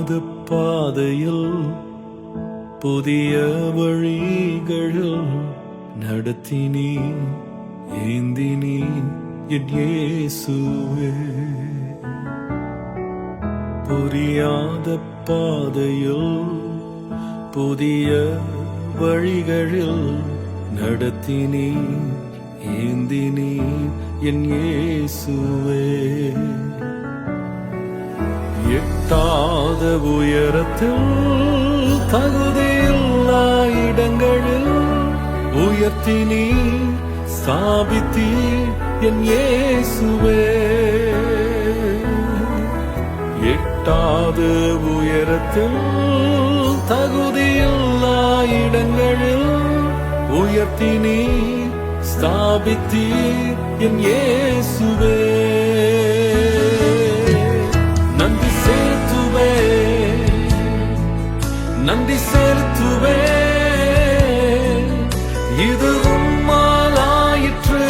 புரியாத பாதையில் புதிய வழிகளில் நடத்தினீர் ஏந்தினீர் என் இயேசுவே. புரியாத பாதையில் புதிய வழிகளில் நடத்தினீர் ஏந்தினீர் என் இயேசுவே. எட்டாத உயரத்தில் தகுதியில்லா இடங்களில் உயர்த்தினீர் ஸ்தாபித்தீர் என் இயேசுவே. எட்டாத உயரத்தில் தகுதியில்லா இடங்களில் உயர்த்தினீர் ஸ்தாபித்தீர் என் இயேசுவே. நன்றி செலுத்துவே, நன்றி செலுத்துவே, இது உம்மாலாயிற்று,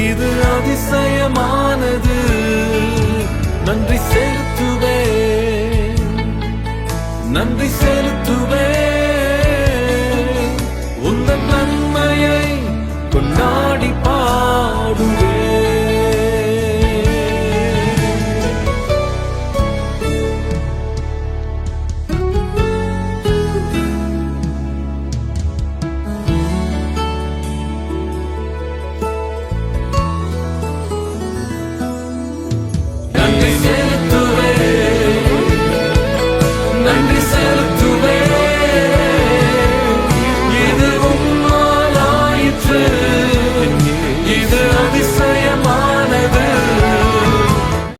இது அதிசயமானது. நன்றி செலுத்துவே, நன்றி செலுத்துவே,